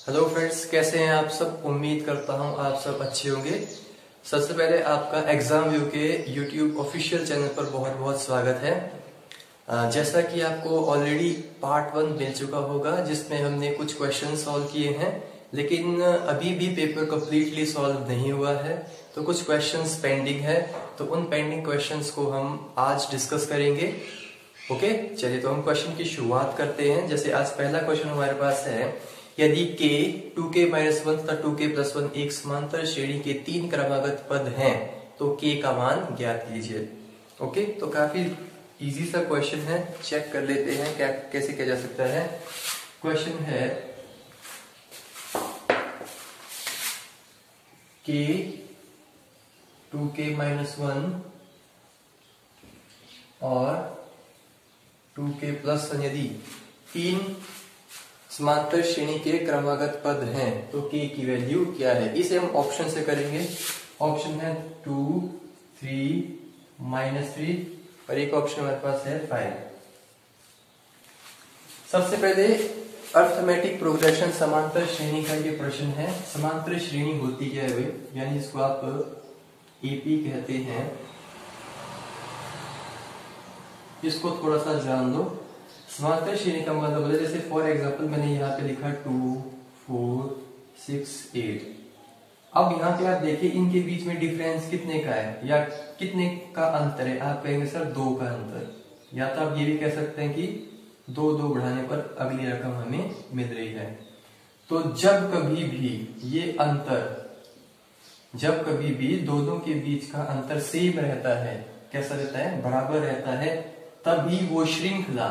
Hello friends, कैसे हैं आप सब। उम्मीद करता हूं आप सब अच्छे होंगे। सबसे पहले आपका एग्जाम व्यू के यूट्यूब ऑफिशियल चैनल पर बहुत बहुत स्वागत है। जैसा कि आपको ऑलरेडी पार्ट 1 मिल चुका होगा जिसमें हमने कुछ क्वेश्चन सॉल्व किए हैं, लेकिन अभी भी पेपर कंप्लीटली सॉल्व नहीं हुआ है, तो कुछ क्वेश्चंस पेंडिंग है। तो उन पेंडिंग क्वेश्चंस को हम आज डिस्कस करेंगे। ओके, चलिए तो हम क्वेश्चन की शुरुआत करते हैं। जैसे आज पहला क्वेश्चन हमारे पास है, यदि k 2k-1 तथा 2k+1 एक समांतर श्रेणी के 3 क्रमागत पद हैं तो k का मान ज्ञात कीजिए। ओके, तो काफी इजी सा क्वेश्चन है, चेक कर लेते हैं क्या कैसे किया जा सकता है। क्वेश्चन है k 2k-1 और 2k+1 यदि 3 समांतर श्रेणी के क्रमागत पद हैं तो k की वैल्यू क्या है। इसे हम ऑप्शन से करेंगे। ऑप्शन है 2, 3, -3 और एक ऑप्शन हमारे पास है 5। सबसे पहले अर्थमेटिक प्रोग्रेशन समांतर श्रेणी का ये प्रश्न है। समांतर श्रेणी होती क्या है भाई, यानी जिसको आप एपी कहते हैं, इसको थोड़ा सा जान लो। समांतर श्रेणी का मतलब है, जैसे फॉर एग्जांपल मैंने यहाँ पे लिखा 2, 4, 6, 8। अब यहाँ पे आप देखिए इनके बीच में डिफरेंस कितने का है या कितने का अंतर है। आप कहेंगे सर 2 का अंतर, या तो आप ये भी कह सकते हैं कि 2 बढ़ाने पर अगली रकम हमें मिल रही है। तो जब कभी भी ये अंतर, जब कभी भी दोनों के बीच का अंतर सेम रहता है, कैसा रहता है, बराबर रहता है, तभी वो श्रृंखला,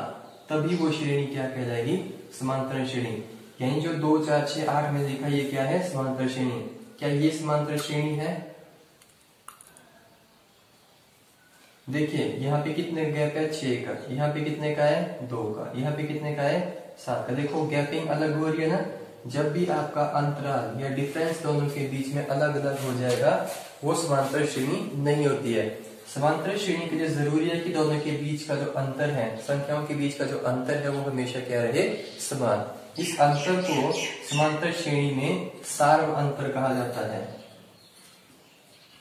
तभी वो श्रेणी क्या कहलाएगी, समांतर श्रेणी। यानी जो 2, 4, 6, 8 में लिखा ये क्या है, समांतर श्रेणी। क्या ये समांतर श्रेणी है? देखिए यहाँ पे कितने गैप है, 6 का। यहाँ पे कितने का है, 2 का। यहाँ पे कितने का है, 7 का। देखो गैपिंग अलग हो रही है ना। जब भी आपका अंतराल या डिफरेंस दोनों के बीच में अलग अलग हो जाएगा वो समांतर श्रेणी नहीं होती है। समांतर श्रेणी के लिए जरूरी है कि दोनों के बीच का जो अंतर है, संख्याओं के बीच का जो अंतर है, वो हमेशा क्या रहे, समान। इस अंतर को समांतर श्रेणी में सार्व अंतर कहा जाता है।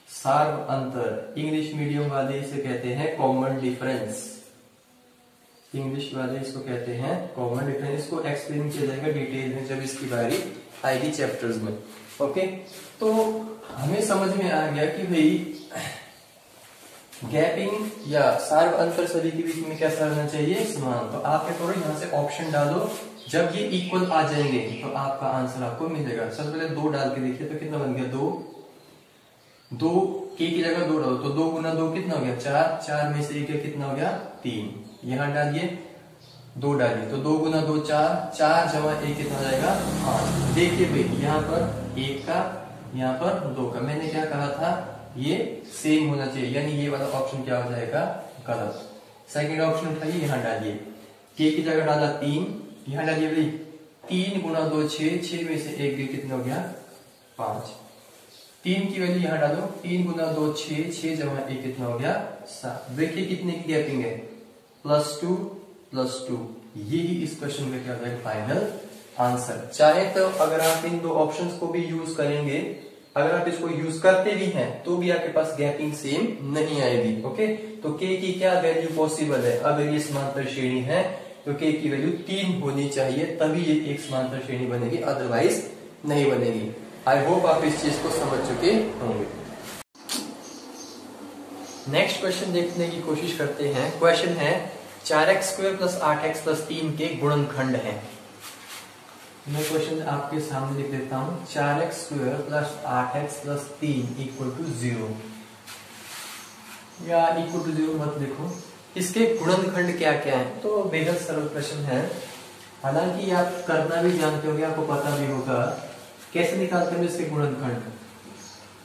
सार्व अंतर, इंग्लिश मीडियम वाले इसे कहते हैं कॉमन डिफरेंस। इंग्लिश वाले इसको कहते हैं कॉमन डिफरेंस। इसको एक्सप्लेन किया जाएगा डिटेल में जब इसकी बारी आएगी चैप्टर्स में। ओके, तो हमें समझ में आ गया कि भाई गैपिंग या सार्व अंतर सभी के बीच में कैसा रहना चाहिए, समान। तो आप क्या करो, यहाँ से ऑप्शन डालो, जब ये इक्वल आ जाएंगे तो आपका आंसर आपको मिलेगा। सबसे पहले 2 डाल के देखिए तो कितना बन गया, 2 k की जगह 2 डालो तो 2 गुना 2 कितना हो गया, 4। 4 में से 1 कितना हो गया, 3। यहाँ डालिए 2 डालिए तो 2 गुना 2 4, 4 जमा 1 कितना हो जाएगा, 5। देखिए भाई यहाँ पर 1 का, यहाँ पर 2 का। मैंने क्या कहा था, ये सेम होना चाहिए, यानी ये वाला ऑप्शन क्या हो जाएगा, गलत। सेकंड ऑप्शन उठाइए, यहाँ डालिए, k की जगह डाला 3, यहाँ डालिए भाई 3 गुना 2 6, 6 में से 1 कितना हो गया, 5। 3 की वैल्यू यहाँ डालो, 3 गुना 2 6, 6 जमा 1 कितना हो गया, 7। देखिए कितने की गैपिंग है, +2 +2। यही इस क्वेश्चन में क्या हो जाएगा, फाइनल आंसर। चाहे तो अगर आप इन 2 ऑप्शंस को भी यूज करेंगे, अगर आप इसको यूज करते भी हैं तो भी आपके पास गैपिंग सेम नहीं आएगी। ओके, तो k की क्या वैल्यू पॉसिबल है, अगर ये समांतर श्रेणी है तो k की वैल्यू 3 होनी चाहिए, तभी ये एक समांतर श्रेणी बनेगी, अदरवाइज नहीं बनेगी। आई होप आप इस चीज को समझ चुके होंगे। नेक्स्ट क्वेश्चन देखने की कोशिश करते हैं। क्वेश्चन है 4x² + 8x + 3 के गुणनखंड है। मैं क्वेश्चन आपके सामने लिख देता हूं, 4x² + 8x + 3 = 0 या = 0 मत लिखो। इसके गुणनखंड क्या क्या है, तो बेहद सरल प्रश्न है। हालांकि आप करना भी जानते होंगे, आपको पता भी होगा कैसे निकालते हैं इसके गुणनखंड।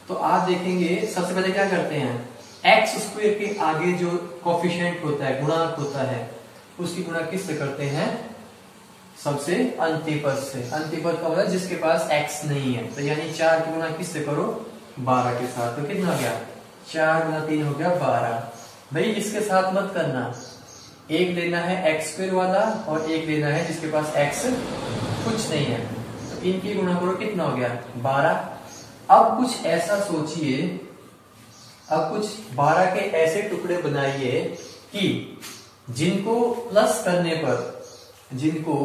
तो आप देखेंगे सबसे पहले क्या करते हैं, x² के आगे जो कोफिशिएंट होता है, गुणांक होता है, उसकी गुणा किससे करते हैं, सबसे अंतिपद से। अंतिपद का मतलब जिसके पास x नहीं है, तो यानी 4 की गुणा किससे करो, 12 के साथ। तो कितना हो गया, 4 गुना 3 हो गया 12। भाई इसके साथ मत करना, एक लेना है x² वाला और एक लेना है जिसके पास x कुछ नहीं है। तो इनकी गुणा करो, कितना हो गया 12। अब कुछ ऐसा सोचिए, अब कुछ 12 के ऐसे टुकड़े बनाइए कि जिनको प्लस करने पर, जिनको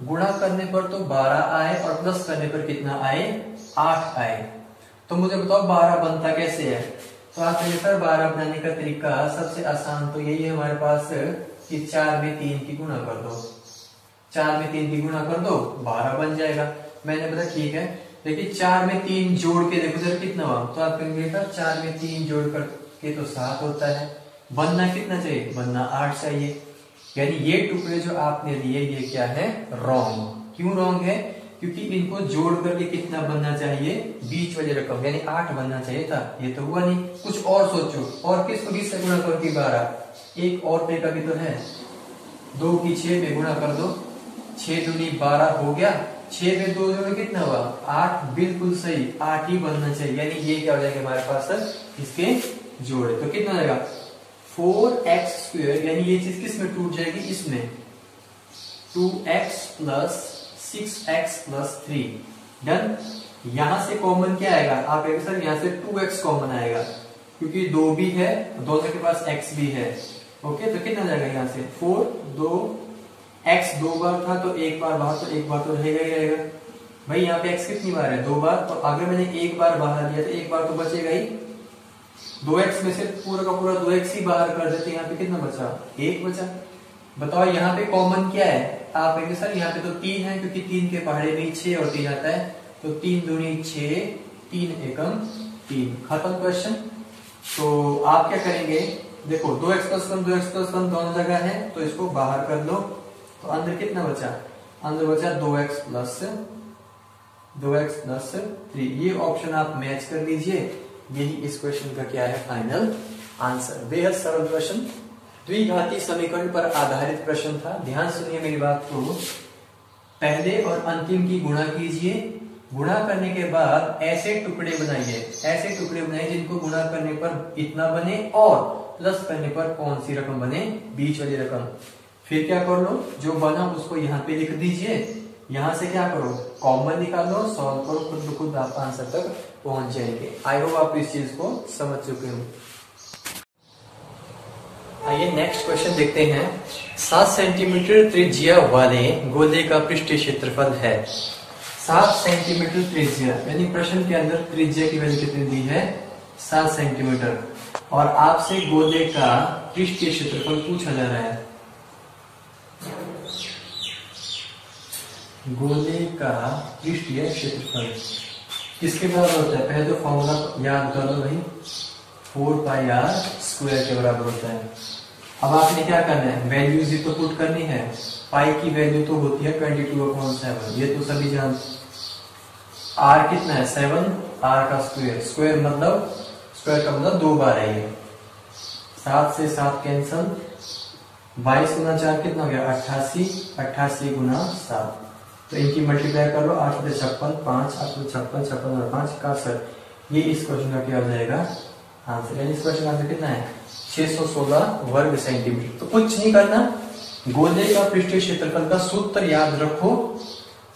गुणा करने पर तो 12 आए और प्लस करने पर कितना आए 8 आए। तो मुझे बताओ 12 बनता कैसे है। तो आप कहेंगे सर 12 बनाने का तरीका सबसे आसान तो यही है हमारे पास कि 4 में 3 की गुणा कर दो, 4 में 3 की गुणा कर दो 12 बन जाएगा। मैंने बोला ठीक है, लेकिन 4 में 3 जोड़ के देखो सर कितना हुआ। तो आप कहेंगे सर 4 में 3 जोड़ करके तो 7 होता है, बनना कितना चाहिए, बनना 8 चाहिए। यानी ये टुकड़े जो आपने लिए ये क्या है, रॉन्ग। क्यों रॉन्ग है, क्योंकि इनको जोड़ करके कितना बनना चाहिए, बीच वाली रकम यानी 8 बनना चाहिए था, ये तो हुआ नहीं। कुछ और सोचो, और किसको किस से गुणा करो कि 12, एक और तरीका भी तो है, 2 की 6 में गुणा कर दो, 6 दूनी 12 हो गया, 6 में 2 जोड़े कितना हुआ 8, बिल्कुल सही 8 ही बनना चाहिए। यानी ये क्या हो जाएगा हमारे पास इसके जोड़े, तो कितना हो जाएगा 4x², यानी ये चीज किस में टूट जाएगी, इसमें 2x + 6x + 3। डन। यहां से कॉमन क्या आएगा, आप कहेंगे सर यहां से 2x कॉमन आएगा क्योंकि 2 भी है, दोनों के पास x भी है। ओके, तो कितना जाएगा यहाँ से 4, 2 x 2 बार था तो 1 बार बाहर, तो 1 बार तो रहेगा ही रहेगा। भाई यहाँ पे x कितनी बार है 2 बार, तो अगर मैंने 1 बार बाहर लिया तो 1 बार तो बचेगा ही। 2x में से पूरा का पूरा 2x ही बाहर कर देते, यहाँ पे कितना बचा 1 बचा। बताओ यहाँ पे कॉमन क्या है, आप कहेंगे सर यहाँ पे तो 3 है क्योंकि 3 के पहाड़े में 6 और 3 आता है, तो 3 दूनी 6, 3 एकम 3, खत्म क्वेश्चन। तो आप क्या करेंगे, देखो 2x + 1 2x + 1 दोनों जगह है तो इसको बाहर कर लो, तो अंदर कितना बचा, अंदर बचा 2x + 3। ये ऑप्शन आप मैच कर लीजिए, यही इस क्वेश्चन का क्या है फाइनल आंसर। बेहद सरल प्रश्न, द्विघाती समीकरण पर आधारित प्रश्न था। ध्यान सुनिए मेरी बात को, पहले और अंतिम की गुणा कीजिए, गुणा करने के बाद ऐसे टुकड़े बनाइए, ऐसे टुकड़े बनाइए जिनको गुणा करने पर इतना बने और प्लस करने पर कौन सी रकम बने, बीच वाली रकम। फिर क्या कर लो, जो बना उसको यहाँ पे लिख दीजिए, यहां से क्या करो कॉमन निकालो, सॉल्व करो, खुद ब खुद आप आंसर तक पहुंच जाएंगे। आई होप आप इस चीज को समझ चुके हो। आइए नेक्स्ट क्वेश्चन देखते हैं। 7 सेंटीमीटर त्रिज्या वाले गोले का पृष्ठीय क्षेत्रफल है 7 सेंटीमीटर त्रिज्या, यानी प्रश्न के अंदर त्रिज्या की वैल्यू कितनी दी है 7 सेंटीमीटर, और आपसे गोले का पृष्ठीय क्षेत्रफल पूछा जा रहा है। गोले का पृष्ठीय क्षेत्रफल किसके बराबर होता है, पहले तो फॉर्मूला याद कर लो भाई, 4πr² के बराबर होता है। अब आपने क्या करना है, वैल्यूज ही तो पुट करनी है। पाई की वैल्यू तो होती है 22/7, ये तो सभी जानते। r कितना है 7, r का स्क्वायर, स्क्वायर मतलब स्क्वायर का मतलब 2 बार है ये। 7 से 7 कैंसल, 22 गुना 4 कितना हो गया 88, 88 गुना 7, तो इनकी मल्टीप्लाई कर लो, 8 से 56, 5 8 से 56, 56 और 5 61। ये इस क्वेश्चन का क्या हो जाएगा आंसर। इस क्वेश्चन का आंसर कितना है 616 वर्ग सेंटीमीटर। तो कुछ नहीं करना, गोले का पृष्ठीय क्षेत्रफल का सूत्र याद रखो,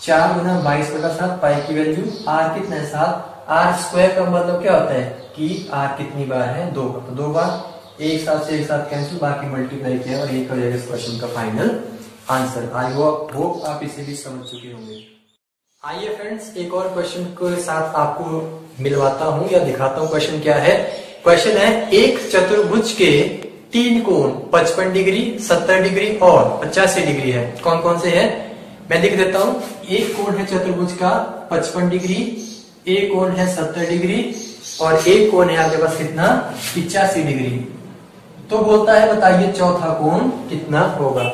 4 गुना 22/7, पाई की वैल्यू, r कितना है 7, r स्क्वायर का मतलब क्या होता है कि r कितनी बार है 2 बार, तो 2 बार, एक साथ से एक साथ कैंसिल, बाकी मल्टीप्लाई किया और ये हो जाएगा इस क्वेश्चन का फाइनल आंसर। आई होप आप इसे भी समझ चुके होंगे। आइए फ्रेंड्स एक और क्वेश्चन के साथ आपको मिलवाता हूं या दिखाता हूं। क्वेश्चन क्या है, क्वेश्चन है एक चतुर्भुज के 3 कोण 55 डिग्री, 70 डिग्री और 85 डिग्री है। कौन कौन से है मैं लिख देता हूं। एक कोण है चतुर्भुज का 55 डिग्री, एक कोण है 70 डिग्री और एक कोण है आपके पास कितना 85 डिग्री। तो बोलता है बताइए चौथा कोण कितना होगा।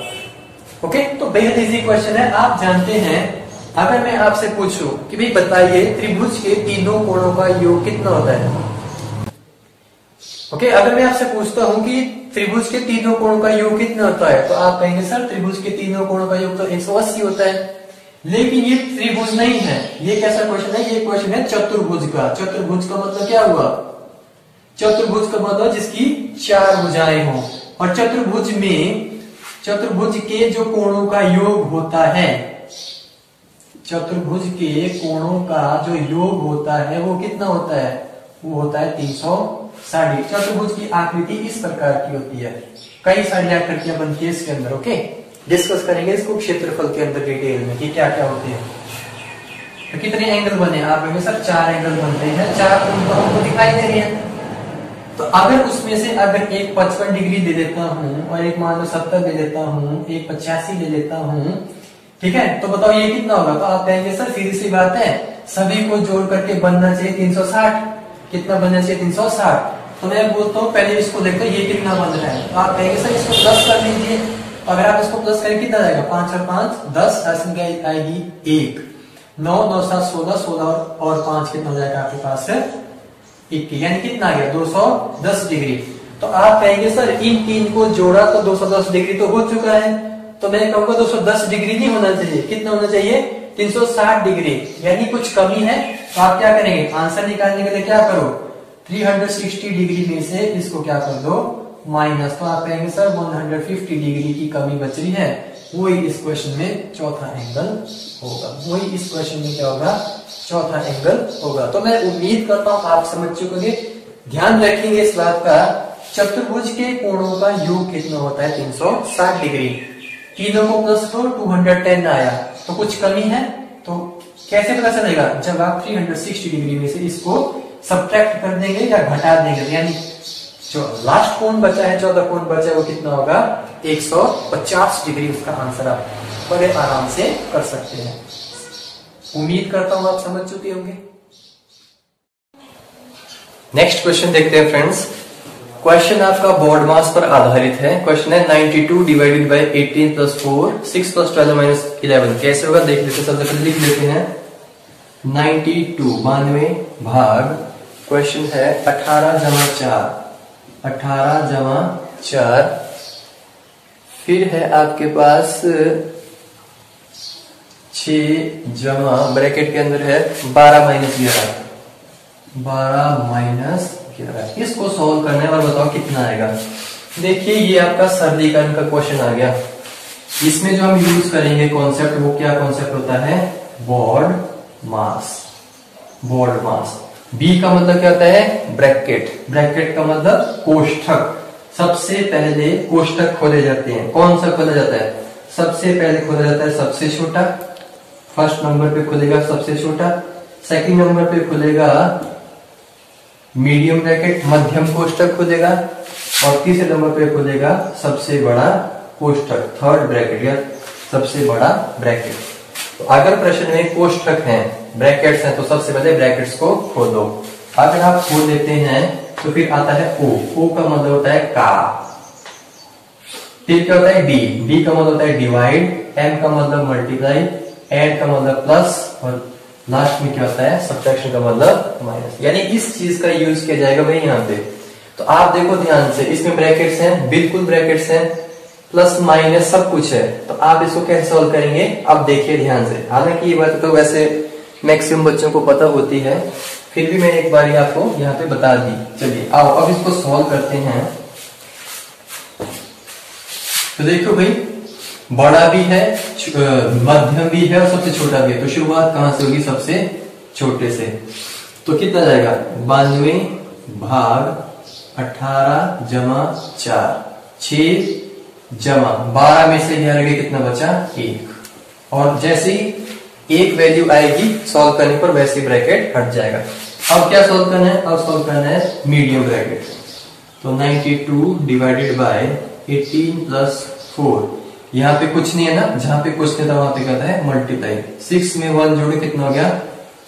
ओके, तो बेहद इजी क्वेश्चन है। आप जानते हैं अगर मैं आपसे पूछूं कि भाई बताइए त्रिभुज के तीनों कोणों का योग कितना होता है। ओके, अगर मैं आपसे पूछता हूं कि त्रिभुज के तीनों कोणों का योग कितना होता है, तो आप कहेंगे सर त्रिभुज के तीनों कोणों का योग तो 180 होता है। लेकिन ये त्रिभुज नहीं है, ये कैसा क्वेश्चन है, ये क्वेश्चन है चतुर्भुज का। चतुर्भुज का मतलब क्या हुआ, चतुर्भुज का मतलब जिसकी 4 भुजाएं हो, और चतुर्भुज में चतुर्भुज के जो कोणों का योग होता है, चतुर्भुज के कोणों का जो योग होता है वो कितना होता है, वो होता है 360 डिग्री। चतुर्भुज की आकृति इस प्रकार की होती है, कई सारी आकृतियां बनती है इसके अंदर। ओके, डिस्कस करेंगे इसको क्षेत्रफल के अंदर डिटेल में कि क्या क्या होते हैं। तो कितने एंगल बने, आप कहेंगे सर 4 एंगल बनते हैं, 4 हमको दिखाई दे रही है। तो अगर उसमें से अगर एक 55 डिग्री दे देता हूं और एक मान लो 70 दे देता हूं, एक 85 ले लेता हूं, ठीक है, तो बताओ ये कितना होगा। तो आप कहेंगे सर सीधी सी बात है, सभी को जोड़ करके बनना चाहिए 360। कितना बनना चाहिए, 360। तो मैं बोलता हूँ पहले इसको देखो ये कितना बन रहा है। तो आप कहेंगे सर इसको प्लस कर लीजिए। अगर आप इसको प्लस करें कितना जाएगा, 5 और 5 10, आएगी 1, 9 9 7 16, 16 और 5 कितना हो जाएगा आपके पास है 21, यानी कितना आ गया 210 डिग्री। तो आप कहेंगे सर इन तीन को जोड़ा तो 210 डिग्री तो हो चुका है। तो मैं कहूंगा 210 डिग्री नहीं होना चाहिए, कितना होना चाहिए 360 डिग्री, यानी कुछ कमी है। तो आप क्या करेंगे, आंसर निकालने के लिए क्या करो, 360 डिग्री में से इसको क्या कर दो माइनस। तो आप कहेंगे सर 150 डिग्री की कमी बच रही है, वही इस क्वेश्चन में चौथा एंगल होगा। वही इस क्वेश्चन में क्या होगा, चौथा एंगल होगा। तो मैं उम्मीद करता हूं आप समझ चुके, ध्यान रखेंगे इस बात का, चतुर्भुज के कोणों का योग कितना होता है 360 डिग्री। तीनों को प्लस करो 210 आया, तो कुछ कमी है। तो कैसे पता चलेगा, जब आप 360 डिग्री में से इसको सब्ट्रैक्ट कर देंगे या घटा देंगे, यानी जो लास्ट कोण बचा है, चौथा कोण बचा है, वो कितना होगा 150 डिग्री। उसका आंसर आप बड़े आराम से कर सकते हैं। उम्मीद करता हूं आप समझ चुके होंगे। नेक्स्ट क्वेश्चन देखते हैं फ्रेंड्स। क्वेश्चन आपका बोर्ड मास पर आधारित है। क्वेश्चन है 92 divided by 18 plus 4 6 plus 12 minus 11 कैसे होगा देख लेते हैं। सबसे पहले लिख लेते हैं 92 92 भाग, क्वेश्चन है 18 जमा 4 18 जमा 4, फिर है आपके पास 6 जमा ब्रैकेट के अंदर है 12 माइनस 11 12 माइनस 11। इसको सॉल्व करने और बताओ कितना आएगा। देखिए ये आपका सरलीकरण का क्वेश्चन आ गया। इसमें जो हम यूज करेंगे कॉन्सेप्ट, वो क्या कॉन्सेप्ट होता है, बोर्ड मास। बोर्ड मास, बी का मतलब क्या होता है, ब्रैकेट। ब्रैकेट का मतलब कोष्ठक। सबसे पहले कोष्ठक खोले जाते हैं। कौन सा खोला जाता है, सबसे पहले खोला जाता है सबसे छोटा। फर्स्ट नंबर पे खुलेगा सबसे छोटा, सेकंड नंबर पे खुलेगा मीडियम ब्रैकेट, मध्यम कोष्ठक खुलेगा, और तीसरे नंबर पे खुलेगा सबसे बड़ा कोष्ठक, थर्ड ब्रैकेट या सबसे बड़ा ब्रैकेट। तो अगर प्रश्न में कोष्ठक हैं, ब्रैकेट्स हैं, तो सबसे पहले ब्रैकेट्स को खोलो। अगर आप खोल लेते हैं तो फिर आता है ओ। ओ का मतलब होता है का। फिर क्या होता है डी। डी का मतलब होता है डिवाइड। एम का मतलब मल्टीप्लाई। एड का मतलब प्लस, और लास्ट में क्या होता है सब्ट्रैक्शन का मतलब माइनस। यानी इस चीज का यूज किया जाएगा भाई यहाँ पे। तो आप देखो ध्यान से, इसमें ब्रैकेट्स हैं, बिल्कुल ब्रैकेट्स हैं, प्लस माइनस सब कुछ है। तो आप इसको कैसे सॉल्व करेंगे, अब देखिए ध्यान से। हालांकि ये बात तो वैसे मैक्सिमम बच्चों को पता होती है, फिर भी मैं एक बार आपको यहाँ पे बता दी। चलिए आओ अब इसको सॉल्व करते हैं। तो देखो भाई, बड़ा भी है, मध्यम भी है और सबसे छोटा भी है। तो शुरुआत कहां से होगी, सबसे छोटे से। तो कितना जाएगा 92 भाग 18 जमा 4, 6 जमा 12 में से 11 के कितना बचा 1। और जैसे ही एक वैल्यू आएगी सॉल्व करने पर वैसे ब्रैकेट हट जाएगा। अब क्या सॉल्व करना है, अब सॉल्व करना है मीडियम ब्रैकेट। तो 92 डिवाइडेड बाय 18 प्लस 4, यहाँ पे कुछ नहीं है ना, जहां पे कुछ नहीं था वहां पे क्या है मल्टीप्लाई। 6 में 1 जोड़े कितना हो गया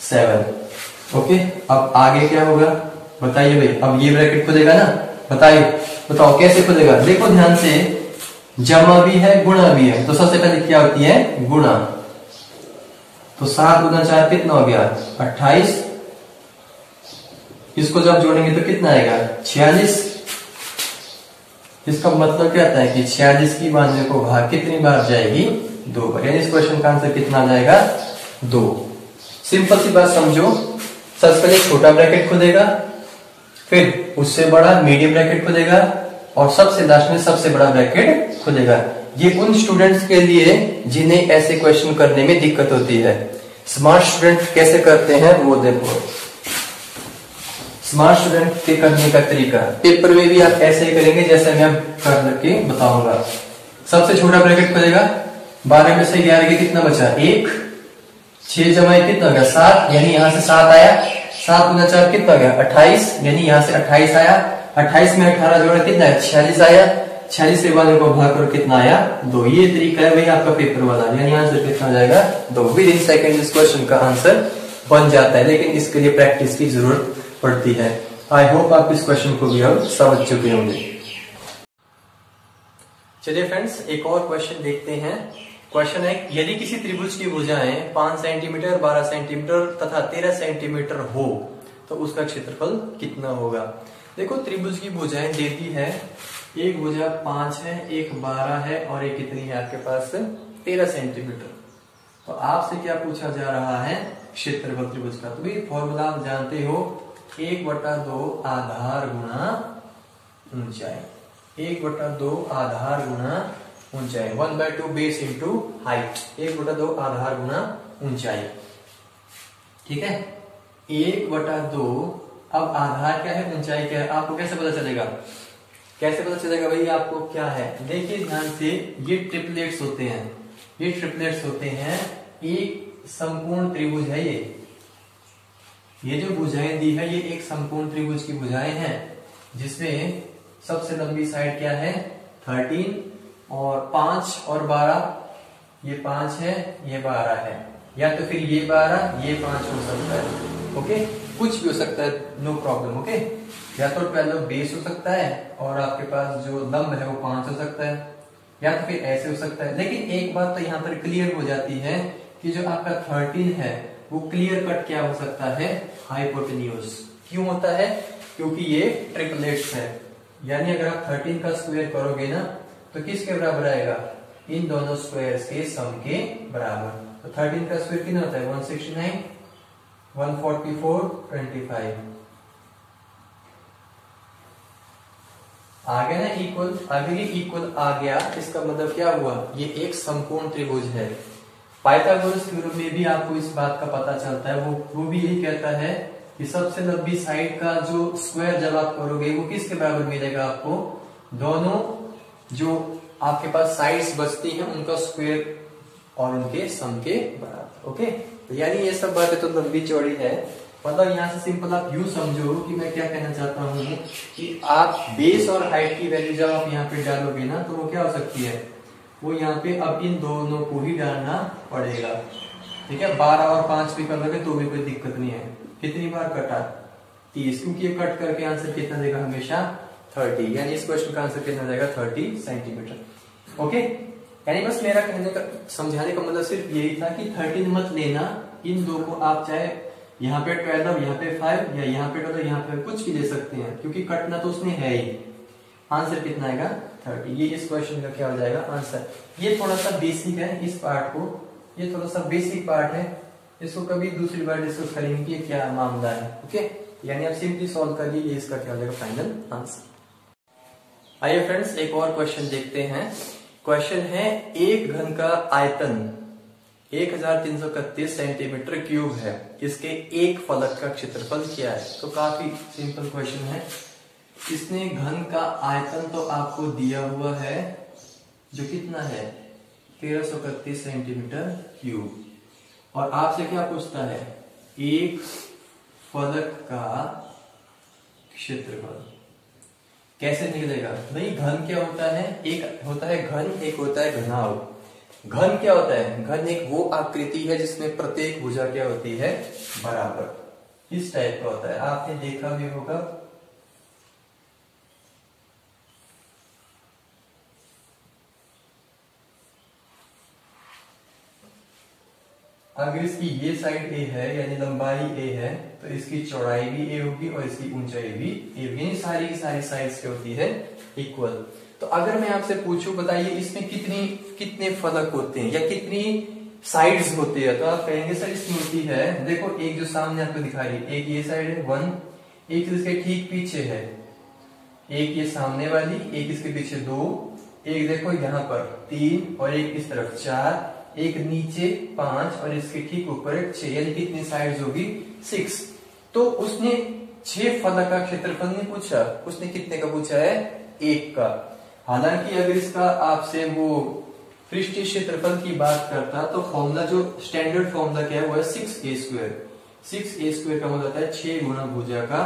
7। ओके, अब आगे क्या होगा बताइए भाई। अब ये ब्रैकेट खुलेगा ना, बताइए बताओ कैसे खुलेगा। देखो ध्यान से, जमा भी है गुणा भी है। तो सबसे पहले क्या होती है गुणा। तो 7 गुना 4 कितना हो गया 28। इसको जब जोड़ेंगे तो कितना आएगा 46। इसका मतलब क्या आता है कि 46 की 92 को भाग कितनी बार जाएगी 2 बार। यानी इस क्वेश्चन का आंसर कितना आ जाएगा 2। सिंपल सी बात समझो, सबसे पहले छोटा ब्रैकेट खुलेगा, फिर उससे बड़ा मीडियम ब्रैकेट खुलेगा, और सबसे लास्ट में सबसे बड़ा ब्रैकेट खुलेगा। ये उन स्टूडेंट्स के लिए जिन्हें ऐसे क्वेश्चन करने में दिक्कत होती है। स्मार्ट स्टूडेंट कैसे करते हैं वो देखो। स्मार्ट स्टूडेंट के करने का तरीका पेपर में भी आप ऐसे ही करेंगे जैसे मैं करके बताऊंगा। सबसे छोटा ब्रैकेट खुलेगा, 12 में से 11 के कितना बचा 1, 6 जमा 1 कितना हो गया 7, यानी यहां से 7 आया, 7 गुना 4 कितना हो गया 28, यानी यहां से 28 आया, 28 में 18 जोड़ा कितना है 46 आया, 46 से 1 को भाग कर कितना आया 2। ये तरीका है वही आपका पेपर वाला, यानी आंसर कितना हो जाएगा 2। विद इन सेकंड इस क्वेश्चन का आंसर बन जाता है, लेकिन इसके लिए प्रैक्टिस की जरूरत पड़ती है। आई होप आप इस क्वेश्चन को भी अब समझ चुके होंगे। चलिए फ्रेंड्स एक और क्वेश्चन देखते हैं। क्वेश्चन है यदि किसी त्रिभुज की भुजाएं 5 सेंटीमीटर, 12 सेंटीमीटर तथा 13 सेंटीमीटर हो तो उसका क्षेत्रफल कितना होगा। देखो त्रिभुज की भुजाएं देती है, एक भुजा 5 है, एक 12 है और एक कितनी है आपके पास 13 सेंटीमीटर। तो आपसे क्या पूछा जा रहा है क्षेत्रफल त्रिभुज का। तो भाई फॉर्मूला आप जानते हो 1/2 आधार गुणा ऊंचाई, 1/2 आधार गुणा ऊंचाई, 1/2 बेस इंटू हाइट, 1/2 आधार गुणा ऊंचाई। ठीक है 1/2। अब आधार क्या है ऊंचाई क्या है आपको कैसे पता चलेगा, कैसे पता चलेगा भाई आपको क्या है। देखिए ध्यान से, ये ट्रिपलेट्स होते हैं, ये ट्रिपलेट्स होते हैं, एक संपूर्ण त्रिभुज है ये जो भुजाएं दी है ये एक संपूर्ण त्रिभुज की भुजाएं हैं, जिसमें सबसे लंबी साइड क्या है 13 और 5 और 12, ये 5 है ये 12 है, या तो फिर ये 12 ये 5 हो सकता है। ओके कुछ भी हो सकता है, नो प्रॉब्लम। ओके या तो 12 बेस हो सकता है और आपके पास जो लंब है वो 5 हो सकता है, या तो फिर ऐसे हो सकता है। लेकिन एक बात तो यहाँ पर क्लियर हो जाती है कि जो आपका 13 है वो क्लियर कट क्या हो सकता है हाइपोटेन्यूज। क्यों होता है, क्योंकि ये ट्रिपलेट्स है, यानी अगर आप 13 का स्क्वायर करोगे ना तो किसके बराबर आएगा, इन दोनों स्क्वायर्स के सम के बराबर। तो 13 का स्क्वायर कितना होता है 169, 144, 25 आ गया ना इक्वल। अगर ये इक्वल आ गया इसका मतलब क्या हुआ, ये एक संपूर्ण त्रिभुज है। पाइथागोरस थ्योरम में भी आपको इस बात का पता चलता है, वो भी यही कहता है कि सबसे लंबी साइड का जो स्क्वायर जब आप करोगे वो किसके बराबर मिलेगा आपको, दोनों जो आपके पास साइड्स बचती हैं उनका स्क्वायर और उनके सम के बराबर। ओके तो यानी ये सब बातें तो लंबी चौड़ी है, मतलब यहाँ से सिंपल आप यूं समझो कि मैं क्या कहना चाहता हूँ कि आप बेस और हाइट की वैल्यू जब आप यहाँ पे डालोगे ना तो वो क्या हो सकती है, वो यहाँ पे अब इन दोनों को ही डालना पड़ेगा। ठीक है 12 और 5 भी कर लोगे तो भी कोई दिक्कत नहीं है। कितनी बार कटा 30, क्योंकि ये कट करके आंसर कितना देगा हमेशा 30, यानी इस क्वेश्चन का आंसर कितना देगा 30 सेंटीमीटर। ओके यानी बस मेरा कहने का समझाने का मतलब सिर्फ यही था कि 13 मत लेना, इन दो को आप चाहे यहाँ पे 12 यहाँ पे 5 या यहाँ पे 12 यहाँ पे कुछ भी ले सकते हैं, क्योंकि कटना तो उसने है ही। आंसर कितना आएगा 30, ये इस क्वेश्चन का क्या हो जाएगा आंसर। ये थोड़ा सा बेसिक है, इस पार्ट को, ये थोड़ा सा बेसिक पार्ट है, इसको कभी दूसरी बार डिस्कस करेंगे कि ये क्या मामला है। ओके यानी आप सिंपली सॉल्व करिए, ये इसका क्या हो जाएगा फाइनल आंसर। आइए फ्रेंड्स एक और क्वेश्चन देखते हैं। क्वेश्चन है एक घन का आयतन 1331 सेंटीमीटर क्यूब है, इसके एक फलक का क्षेत्रफल क्या है। तो काफी सिंपल क्वेश्चन है। इसने घन का आयतन तो आपको दिया हुआ है जो कितना है 1331 सेंटीमीटर क्यूब, और आपसे क्या पूछता है एक फलक का क्षेत्रफल कैसे निकलेगा। भाई घन क्या होता है, एक होता है घन, एक होता है घनाभ। घन क्या होता है, घन एक वो आकृति है जिसमें प्रत्येक भुजा क्या होती है बराबर, इस टाइप का होता है, आपने देखा भी होगा। अगर इसकी ये साइड ए है यानी लंबाई ए है तो इसकी चौड़ाई भी ए होगी और इसकी ऊंचाई भी ए होगी, सारी की सारी साइड्स क्या होती है इक्वल। तो अगर मैं आपसे पूछूं बताइए इसमें कितने फलक होते हैं या कितनी साइड्स होती है, तो आप कहेंगे सर इसमें होती है, देखो एक जो सामने आपको दिखा रही है, एक ये साइड है 1, एक इसके ठीक पीछे है, एक ये सामने वाली, एक इसके पीछे 2, एक देखो यहाँ पर 3 और एक इस तरफ 4, एक नीचे 5 और इसके ठीक ऊपर 6, यानी कितनी साइड्स होगी 6। तो उसने 6 फलक का क्षेत्रफल नहीं पूछा, उसने कितने का पूछा है 1 का। हालांकि अगर इसका आपसे वो पृष्ठीय क्षेत्रफल की बात करता तो फॉर्मूला जो स्टैंडर्ड फॉर्मूला क्या है वो है 6a²। 6a² का मतलब होता है 6 गुना भुजा का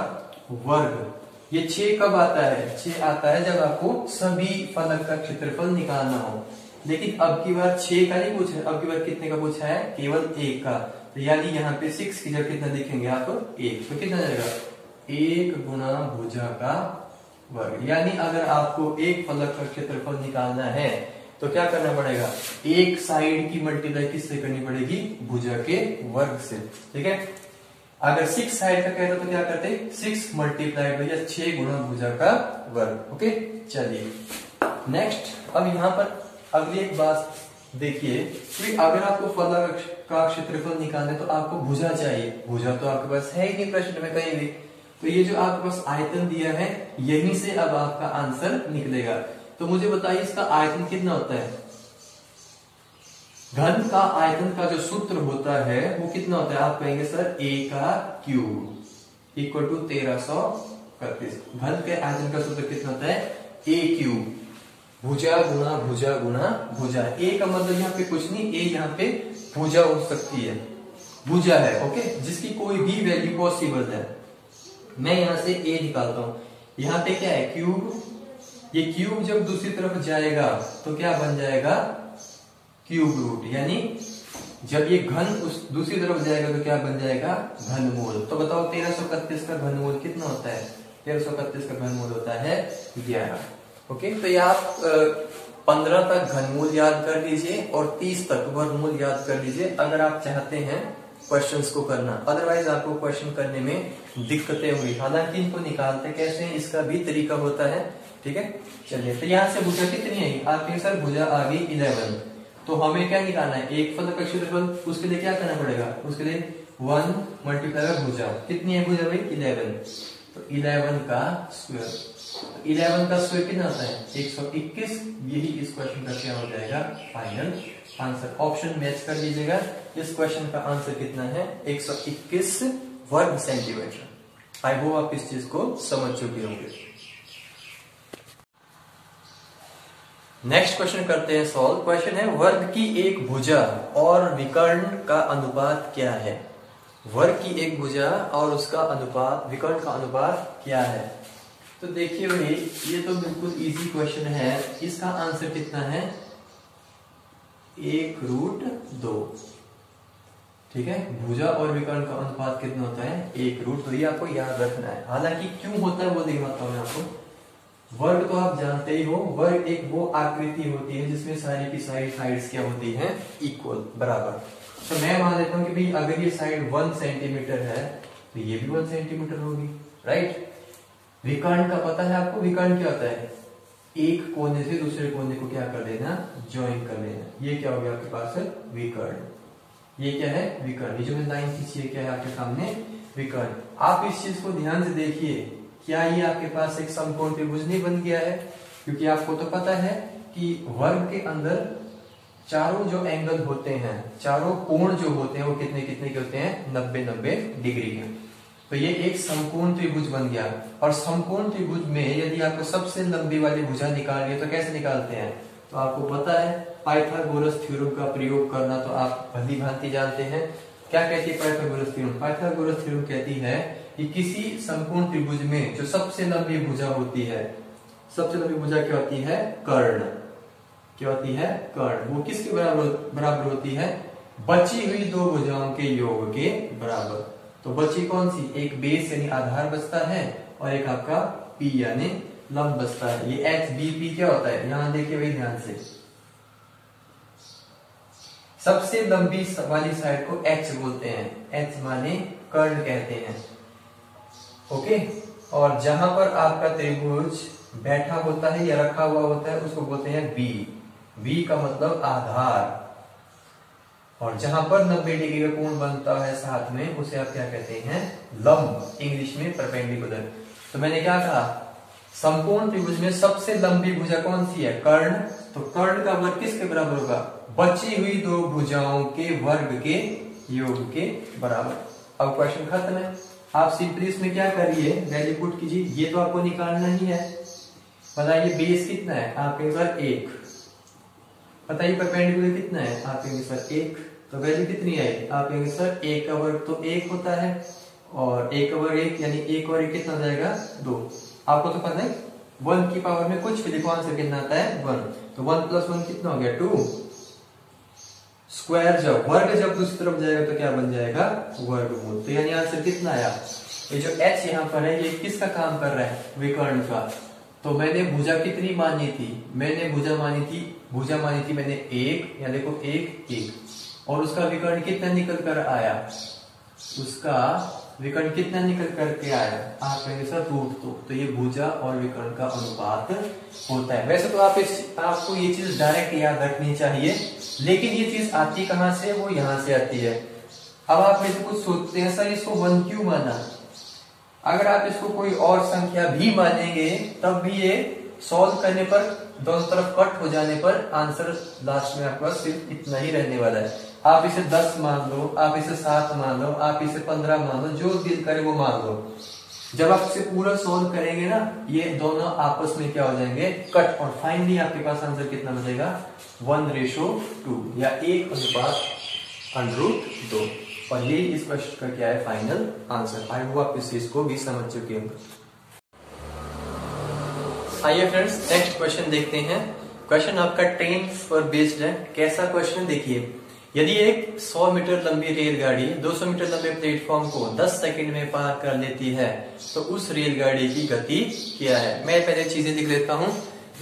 वर्ग। ये 6 कब आता है, 6 आता है जब आपको सभी फलक का क्षेत्रफल निकालना हो। लेकिन अब की बार 6 का नहीं पूछा, अब की बार कितने का पूछा है, केवल 1 का। तो यानी यहाँ पे 6 की जगह कितना लिखेंगे आप 1, तो कितना जाएगा 1 गुना भुजा का वर्ग। यानी अगर आपको एक फलक का क्षेत्रफल निकालना है तो क्या करना पड़ेगा, एक साइड की मल्टीप्लाई किससे करनी पड़ेगी, भुजा के वर्ग से। ठीक है, अगर 6 साइड का कहते तो क्या करते 6 मल्टीप्लाइड भैया 6 गुना भुजा का वर्ग। ओके, चलिए नेक्स्ट। अब यहाँ पर अगली एक बात देखिए कि अगर आपको फलक का क्षेत्रफल निकालना है तो आपको भुजा चाहिए। भुजा तो आपके पास है ही नहीं प्रश्न में कहीं भी, तो ये जो आपके पास आयतन दिया है यहीं से अब आपका आंसर निकलेगा। तो मुझे बताइए इसका आयतन कितना होता है। घन का आयतन का जो सूत्र होता है वो कितना होता है, आप कहेंगे सर a का क्यूब इक्वल टू 1331। घन के आयतन का सूत्र कितना होता है a क्यूब, भुजा गुना भुजा गुना भुजा। a का मतलब यहाँ पे कुछ नहीं, a यहाँ पे भुजा हो सकती है, भुजा है। ओके, जिसकी कोई भी वैल्यू पॉसिबल है। मैं यहां से a निकालता हूं, यहाँ पे क्या है क्यूब। ये क्यूब जब दूसरी तरफ जाएगा तो क्या बन जाएगा क्यूब रूट, यानी जब ये घन उस दूसरी तरफ जाएगा तो क्या बन जाएगा घनमूल। तो बताओ 1331 का घनमूल कितना होता है, 1331 का घनमूल होता है 11। ओके, तो ये आप 15 तक घनमूल याद कर लीजिए और 30 तक वर्गमूल याद कर लीजिए अगर आप चाहते हैं क्वेश्चंस को करना। अदरवाइज आपको क्वेश्चन करने में दिक्कतें होंगी। हालांकि इनको निकालते कैसे हैं इसका भी तरीका होता है। ठीक है, चलिए तो यहाँ से भुजा कितनी आई, आपके सर भुजा आ गई 11। तो हमें क्या निकालना है, एक फलक का क्षेत्रफल। उसके लिए क्या करना पड़ेगा, उसके लिए 1 मल्टीप्लाई भुजा। कितनी है भुजा भाई 11, तो 11 का स्क्वायर। 11 का स्क्वायर कितना होता है 121। यही इस क्वेश्चन का क्या हो जाएगा फाइनल आंसर। ऑप्शन मैच कर लीजिएगा, इस क्वेश्चन का आंसर कितना है 121 वर्ग सेंटीमीटर। आई होप आप इस चीज को समझ चुके होंगे। नेक्स्ट क्वेश्चन करते हैं सॉल्व। क्वेश्चन है वर्ग की एक भुजा और विकर्ण का अनुपात क्या है। वर्ग की एक भुजा और उसका अनुपात, विकर्ण का अनुपात क्या है। तो देखिए भाई ये तो बिल्कुल इजी क्वेश्चन है। इसका आंसर कितना है 1√2। ठीक है, भुजा और विकर्ण का अनुपात कितना होता है 1√2। तो ये आपको याद रखना है। हालांकि क्यों होता है वो दिखाता हूं मैं आपको। वर्ग तो आप जानते ही हो, वर्ग एक वो आकृति होती है जिसमें सारी की सारी साइड्स क्या होती हैं इक्वल, बराबर। तो मैं मान लेता हूं कि भाई अगर ये साइड 1 सेंटीमीटर है तो ये भी 1 सेंटीमीटर होगी, राइट। विकर्ण का पता है आपको, विकर्ण क्या होता है एक कोने से दूसरे कोने को क्या कर देना, ज्वाइन कर लेना। ये क्या हो गया आपके पास है विकर्ण। ये क्या है विकर्ण। ये जो मैं लाइन खींची है क्या है आपके सामने विकर्ण। आप इस चीज को ध्यान से देखिए, क्या ये आपके पास एक समकोण त्रिभुज नहीं बन गया है। क्योंकि आपको तो पता है कि वर्ग के अंदर चारों जो एंगल होते हैं, चारों कोण जो होते हैं वो कितने कितने के होते हैं 90-90 डिग्री के। तो ये एक समकोण त्रिभुज बन गया। और समकोण त्रिभुज में यदि आपको सबसे लंबी वाली भुजा निकालनी है तो कैसे निकालते हैं, तो आपको पता है पाइथागोरस थ्योरम का प्रयोग करना तो आप भली भांति जानते हैं। क्या कहती है पाइथागोरस थ्योरम, पाइथागोरस थ्योरम कहती है कि किसी समकोण त्रिभुज में जो सबसे लंबी भुजा होती है, सबसे लंबी भुजा क्या होती है कर्ण। क्या होती है कर्ण। वो किसके बराबर होती है, बची हुई दो भुजाओं के योग के बराबर। तो बची कौन सी, एक बेस यानी आधार बचता है और एक आपका पी यानी लंब बचता है। ये एच बी पी क्या होता है, यहां देखिए भाई ध्यान से। सबसे लंबी वाली साइड को एच बोलते हैं, एच माने कर्ण कहते हैं। ओके, और जहां पर आपका त्रिभुज बैठा होता है या रखा हुआ होता है उसको बोलते हैं बी। बी का मतलब आधार। और जहां पर 90 डिग्री का कोण बनता है साथ में उसे आप क्या कहते हैं लंब, इंग्लिश में परपेंडिकुलर। तो मैंने क्या कहा समकोण त्रिभुज में सबसे लंबी भुजा कौन सी है? कर्ण। तो कर्ण का वर्ग किसके बराबर होगा? बची हुई दो भुजाओं के वर्ग के योग के बराबर। अब क्वेश्चन खत्म है। आप सिंपली इसमें क्या करिए, वैल्यू पुट कीजिए। ये तो आपको निकालना ही है। बताइए बेस कितना है? आप कहेंगे सर 1। बताइए परपेंडिकुलर कितना है? आप कहेंगे सर 1। तो वैल्यू कितनी आएगी? आप कहेंगे सर 1 का वर्ग तो 1 होता है, और 1 का वर्ग 1, यानी 1 और 1 कितना हो जाएगा? 2। आपको तो पता है 1 की पावर में कुछ भी लिखो, आंसर कितना आता है? 1। तो 1 + 1 कितना हो गया? 2। स्क्वायर जब वर्ग जब दूसरी तरफ जाएगा तो क्या बन जाएगा? वर्गमूल। तो यानी आंसर कितना आया? ये जो h यहाँ पर है, ये किसका काम कर रहा है? विकर्ण का। तो मैंने भुजा कितनी मानी थी? मैंने भुजा मानी थी मैंने 1, या देखो 1 1, और उसका विकर्ण कितना निकल कर आया? उसका विकर्ण कितना निकल करके आया? आप कहेंगे सर √2। तो ये भुजा और विकर्ण का अनुपात होता है। वैसे तो आपको ये चीज डायरेक्ट याद रखनी चाहिए, लेकिन ये चीज आती कहां से? वो यहां से आती है। अब आप में से कुछ सोचते हैं सर इसको 1 क्यों माना? अगर आप इसको कोई और संख्या भी मानेंगे तब भी ये सॉल्व करने पर दोनों तरफ कट हो जाने पर आंसर लास्ट में आपका सिर्फ इतना ही रहने वाला है। आप इसे 10 मान लो, आप इसे 7 मान लो, आप इसे 15 मान लो, जो दिल करे वो मान लो। जब आप इसे पूरा सॉल्व करेंगे ना, ये दोनों आपस में क्या हो जाएंगे? कट। और फाइनली आपके पास आंसर कितना बचेगा? 1:2, या 1/√2। और ये इस क्वेश्चन का क्या है? Final answer. आई होप आप इस चीज को भी समझ चुके होंगे। आइए फ्रेंड्स नेक्स्ट क्वेश्चन देखते हैं। क्वेश्चन आपका ट्रेन पर बेस्ड है। कैसा क्वेश्चन? देखिए, यदि एक 100 मीटर लंबी रेलगाड़ी 200 मीटर लंबे प्लेटफॉर्म को 10 सेकंड में पार कर लेती है, तो उस रेलगाड़ी की गति क्या है? मैं पहले चीजें लिख लेता हूं।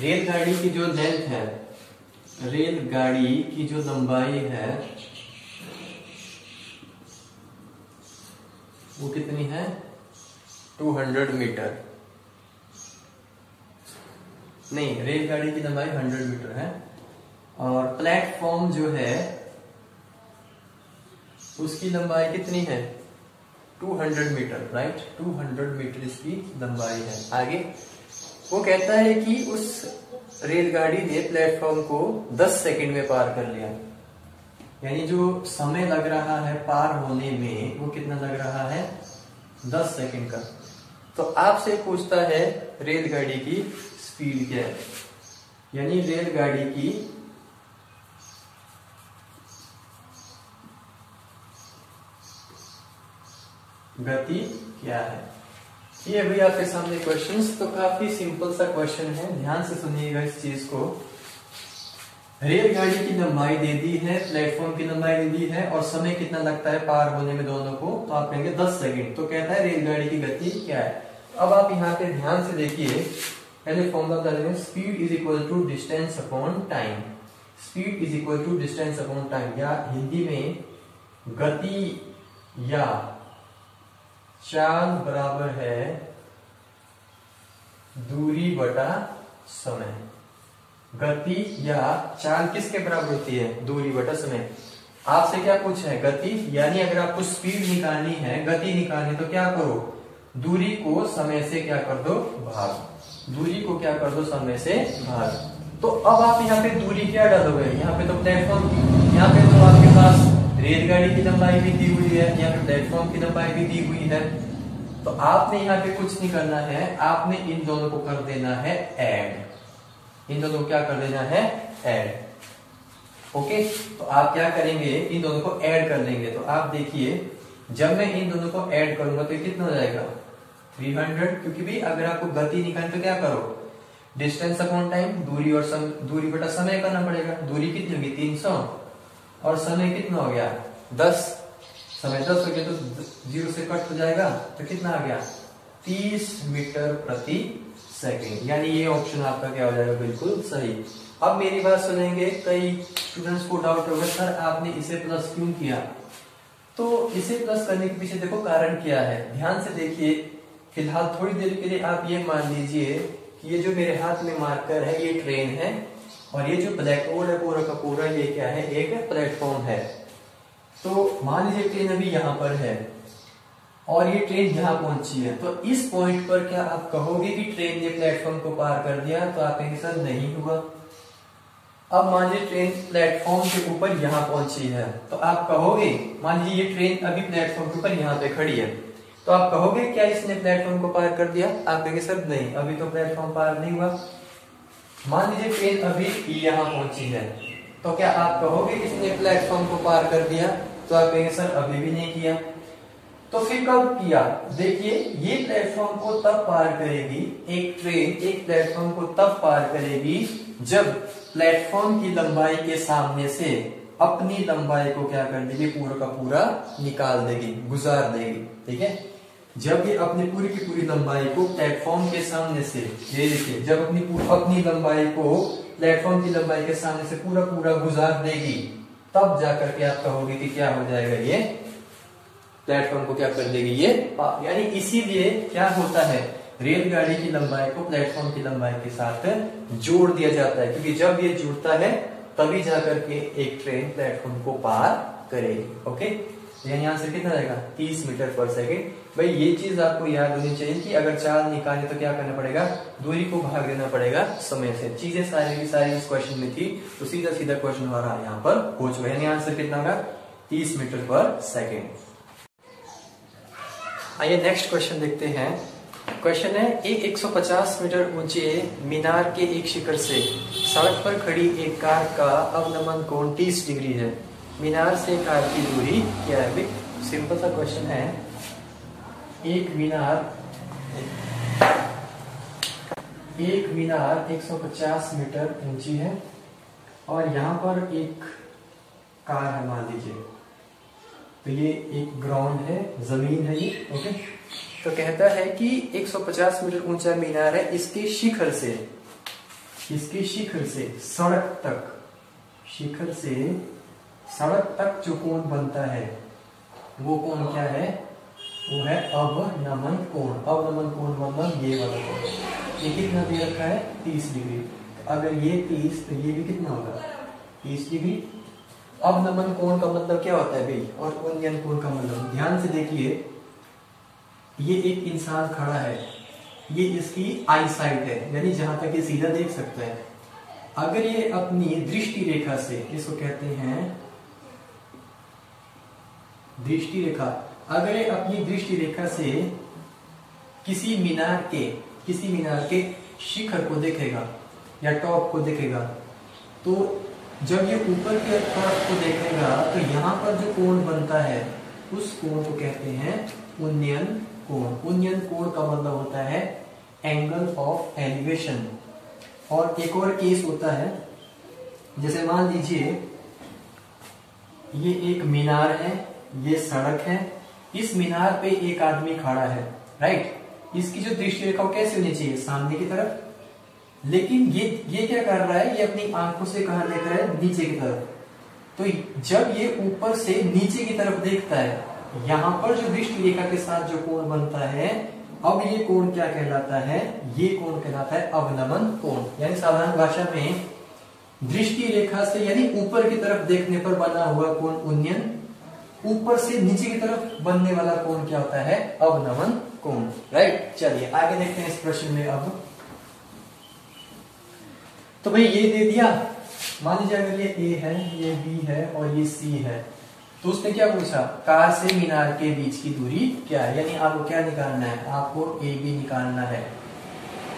रेलगाड़ी की जो लेंथ है, रेलगाड़ी की जो लंबाई है वो कितनी है? 200 मीटर। नहीं, रेलगाड़ी की लंबाई 100 मीटर है, और प्लेटफॉर्म जो है उसकी लंबाई कितनी है? 200 मीटर, राइट। 200 मीटर इसकी लंबाई है। आगे वो कहता है कि उस रेलगाड़ी ने प्लेटफॉर्म को 10 सेकंड में पार कर लिया, यानी जो समय लग रहा है पार होने में वो कितना लग रहा है? 10 सेकंड का। तो आपसे पूछता है रेलगाड़ी की स्पीड क्या है, यानी रेलगाड़ी की गति क्या है। ये अभी आपके सामने क्वेश्चंस। तो काफी सिंपल सा क्वेश्चन है, ध्यान से सुनिएगा इस चीज को। रेलगाड़ी की लंबाई दे दी है, प्लेटफॉर्म की लंबाई दे दी है, और समय कितना लगता है पार होने में दोनों को? तो आप कहेंगे 10 सेकंड। तो कहता है रेलगाड़ी की गति क्या है। अब आप यहाँ पे ध्यान से देखिए, पहले फॉर्मूला बता देंगे। Speed is equal to distance upon time. Speed is equal to distance upon time, या हिंदी में गति या चाल बराबर है दूरी बटा समय। गति या चाल किसके बराबर होती है? दूरी बटा समय। आपसे क्या पूछा है? गति, यानी अगर आपको स्पीड निकालनी है, गति निकालनी, तो क्या करो? दूरी को समय से क्या कर दो? भाग। दूरी को क्या कर दो? समय से भाग। तो अब आप यहाँ पे दूरी क्या डालोगे? यहाँ पे तो प्लेटफॉर्म, यहाँ पे तो आपके पास रेलगाड़ी की लंबाई भी दी हुई है, यहाँ पे प्लेटफॉर्म की लंबाई भी दी हुई है। तो आपने यहाँ पे कुछ नहीं करना है, आपने इन दोनों को कर देना है ऐड। इन दोनों को क्या कर देना है? ऐड। ओके, तो आप क्या करेंगे? इन दोनों को ऐड कर लेंगे। तो आप देखिए, जब मैं इन दोनों को ऐड करूंगा तो कितना हो जाएगा? 300। क्योंकि भी अगर आपको गति निकालनी तो क्या करो? डिस्टेंस अपॉन टाइम, दूरी और दूरी बटा समय करना पड़ेगा। दूरी कितनी होगी? 300, और समय कितना हो गया? 10। समय 10 हो गया तो 0 से कट हो जाएगा, तो कितना आ गया? 30 मीटर प्रति सेकेंड। यानी ये ऑप्शन आपका क्या हो जाएगा? बिल्कुल सही। अब मेरी बात सुनेंगे, कई स्टूडेंट्स को डाउट होगा, सर आपने इसे प्लस क्यों किया? तो इसे प्लस करने के पीछे देखो कारण क्या है, ध्यान से देखिए। फिलहाल थोड़ी देर के लिए आप ये मान लीजिए कि ये जो मेरे हाथ में मार्कर है ये ट्रेन है, और ये जो ब्लैक बोर्ड है पूरा का पूरा ये क्या है? एक प्लेटफॉर्म है। तो मान लीजिए ट्रेन अभी यहाँ पर है, और ये ट्रेन यहाँ पहुंची है, तो इस पॉइंट पर क्या आप कहोगे कि ट्रेन ने प्लेटफॉर्म को पार कर दिया? तो आप कहेंगे सर नहीं हुआ। अब मान लीजिए ट्रेन प्लेटफॉर्म के ऊपर यहाँ पहुंची है, तो आप कहोगे, मान लीजिए ये ट्रेन अभी प्लेटफॉर्म के ऊपर यहाँ पे खड़ी है, तो आप कहोगे क्या इसने प्लेटफॉर्म को पार कर दिया? आप कहेंगे सर नहीं, अभी तो प्लेटफॉर्म पार नहीं हुआ। मान लीजिए ट्रेन अभी यहाँ पहुंची है, तो क्या आप कहोगे इसने प्लेटफॉर्म को पार कर दिया? तो आप कहेंगे सर अभी भी नहीं किया। तो फिर कब किया? देखिए ये प्लेटफॉर्म को तब पार करेगी, एक ट्रेन एक प्लेटफॉर्म को तब पार करेगी जब प्लेटफॉर्म की लंबाई के सामने से अपनी लंबाई को क्या कर देगी? पूरा का पूरा निकाल देगी, गुजार देगी। ठीक है, जब ये अपनी पूरी की पूरी लंबाई को प्लेटफॉर्म के सामने से, ये देखिए, जब अपनी लंबाई को प्लेटफॉर्म की लंबाई के सामने से पूरा पूरा गुजार देगी, तब जाकर के आप कहोगे कि क्या हो जाएगा? ये प्लेटफॉर्म को क्या कर देगी? ये यानी इसीलिए क्या होता है, रेलगाड़ी की लंबाई को प्लेटफॉर्म की लंबाई के साथ जोड़ दिया जाता है, क्योंकि जब ये जुड़ता है तभी जाकर के एक ट्रेन प्लेटफॉर्म को पार करेगी। ओके, यानी आंसर कितना रहेगा? 30 मीटर पर सेकेंड। भाई ये चीज आपको याद होनी चाहिए कि अगर चाल निकाले तो क्या करना पड़ेगा? दूरी को भाग देना पड़ेगा समय से। चीजें सारी की सारी इस क्वेश्चन में थी, तो सीधा सीधा क्वेश्चन हमारा यहाँ पर हो चुका है। यानी आंसर कितना होगा? 30 मीटर पर सेकेंड। आइए नेक्स्ट क्वेश्चन देखते हैं। क्वेश्चन है, एक 150 मीटर ऊंचे मीनार के एक शिखर से सड़क पर खड़ी एक कार का अवनमन कोण 30 डिग्री है। मीनार से कार की दूरी क्या है? सिंपल सा क्वेश्चन है। एक मीनार 150 मीटर ऊंची है और यहाँ पर एक कार है, मान लीजिए, तो ये एक ग्राउंड है, जमीन है ये। ओके, तो कहता है कि 150 मीटर ऊंचा मीनार है, इसके शिखर से सड़क तक, शिखर से सड़क तक जो कोण बनता है वो कोण क्या है? वो है अवनमन कोण। अवनमन कोण मतलब ये वाला कोण। ये कितना दे रखा है? 30 डिग्री। अगर ये 30 तो ये भी कितना होगा? 30 डिग्री। अवनमन कोण का मतलब क्या होता है भाई? और उन्नयन कोण का मतलब, ध्यान से देखिए, ये एक इंसान खड़ा है, ये इसकी आई साइट है, यानी जहां तक ये सीधा देख सकता है। अगर ये अपनी दृष्टि रेखा से, इसको कहते हैं दृष्टि रेखा, अगर ये अपनी दृष्टि रेखा से किसी मीनार के शिखर को देखेगा या टॉप को देखेगा, तो जब ये ऊपर के तरफ को देखेगा तो यहाँ पर जो कोण बनता है उस कोण को कहते हैं उन्नयन कोण। उन्नयन कोण का मतलब होता है एंगल ऑफ एलिवेशन। और एक और केस होता है, जैसे मान लीजिए ये एक मीनार है, ये सड़क है, इस मीनार पे एक आदमी खड़ा है, राइट। इसकी जो दृष्टि रेखा कैसे होनी चाहिए? सामने की तरफ। लेकिन ये क्या कर रहा है? ये अपनी आंखों से कहां देख रहा है? नीचे की तरफ। तो जब ये ऊपर से नीचे की तरफ देखता है, यहाँ पर जो दृष्टि रेखा के साथ जो कोण बनता है, अब ये कोण क्या कहलाता है? ये कोण कहलाता है अवनमन कोण। यानी साधारण भाषा में दृष्टि रेखा से यानी ऊपर की तरफ देखने पर बना हुआ कोण उन्नयन, ऊपर से नीचे की तरफ बनने वाला कोण क्या होता है? अवनमन कोण, राइट। चलिए आगे देखते हैं इस प्रश्न में। अब तो भाई ये दे दिया, मान लीजिए अगर ये ए है, ये बी है और ये सी है, तो उसने क्या पूछा? कार से मीनार के बीच की दूरी क्या है? यानी आपको क्या निकालना है? आपको ए बी निकालना है,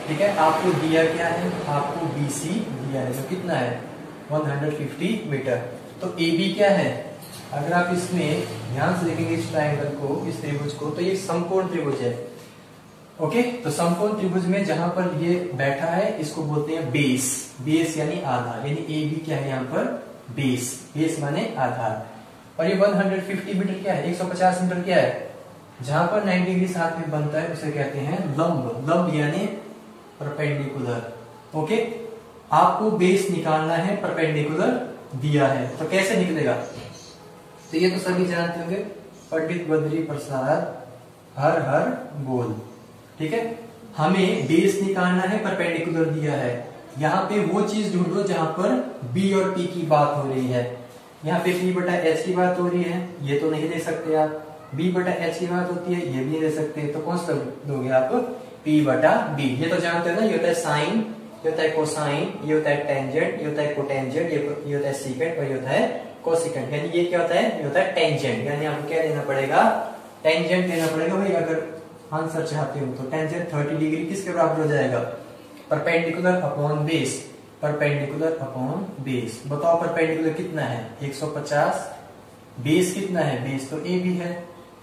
ठीक है। आपको दिया क्या है? आपको बी सी दिया है, जो कितना है? 150 मीटर। तो ए बी क्या है? अगर आप इसमें ध्यान से देखेंगे इस ट्रायंगल को, इस त्रिभुज को, तो ये समकोण त्रिभुज है। ओके, तो समकोण त्रिभुज में जहां पर ये बैठा है इसको बोलते हैं बेस। बेस यानी आधार, यानी ए बी क्या है यहाँ पर? बेस। बेस माने आधार। और ये 150 मीटर क्या है? 150 मीटर क्या है? जहां पर 90 डिग्री साथ में बनता है उसे कहते हैं लंब। लंब यानी परपेंडिकुलर। ओके, आपको बेस निकालना है, परपेंडिकुलर दिया है, तो कैसे निकलेगा? तो ये तो सभी जानते होंगे, पंडित बद्री प्रसाद हर हर बोल, ठीक है। हमें बेस निकालना है, परपेंडिकुलर दिया है। यहाँ पे वो चीज ढूंढो जहां पर बी और पी की बात हो रही है। यहाँ पे पी बटा एच की बात हो रही है, ये तो नहीं दे सकते आप। b बटा h की बात होती है, ये भी ले सकते हैं। तो कौन सा दोगे आप, p बटा b। ये तो जानते हो ना, ये होता है साइन, ये होता है कोसाइन, ये होता है टेंजेंट, ये होता है कोटेंजेंट, ये होता है सीकेंट और ये होता है कोसिकेंट। यानी ये क्या होता है, ये होता है टेंजेंट। यानी आपको क्या लेना पड़ेगा, टेंजेंट लेना पड़ेगा भाई। अगर आंसर चाहते हो तो टेंजेंट 30 डिग्री किसके बराबर हो जाएगा, perpendicular upon base, perpendicular upon base. बताओ परपेंडिकुलर कितना है 150, बेस कितना है, बेस तो ए भी है।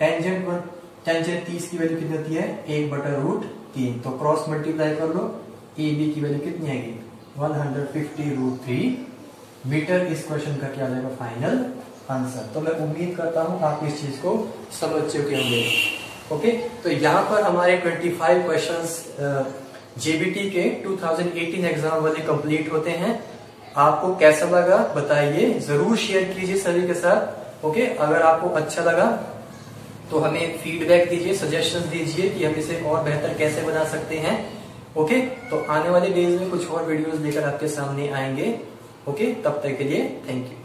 टेंजेंट 30 की वैल्यू कितनी होती है, 1/√3। तो क्रॉस मल्टीप्लाई कर लो, ए बी की वैल्यू कितनी आएगी 150√3 मीटर। इस क्वेश्चन का क्या आ जाएगा फाइनल आंसर। तो मैं उम्मीद करता हूं आप इस चीज को समझ चुके होंगे। ओके, तो यहाँ पर हमारे 25 क्वेश्चंस जेबीटी के 2018 एग्जाम वाले कंप्लीट होते हैं। आपको कैसा लगा बताइए, जरूर शेयर कीजिए सभी के साथ। ओके, अगर आपको अच्छा लगा तो हमें फीडबैक दीजिए, सजेशंस दीजिए कि हम इसे और बेहतर कैसे बना सकते हैं। ओके, तो आने वाले डेज में कुछ और वीडियोस लेकर आपके सामने आएंगे। ओके, तब तक के लिए थैंक यू।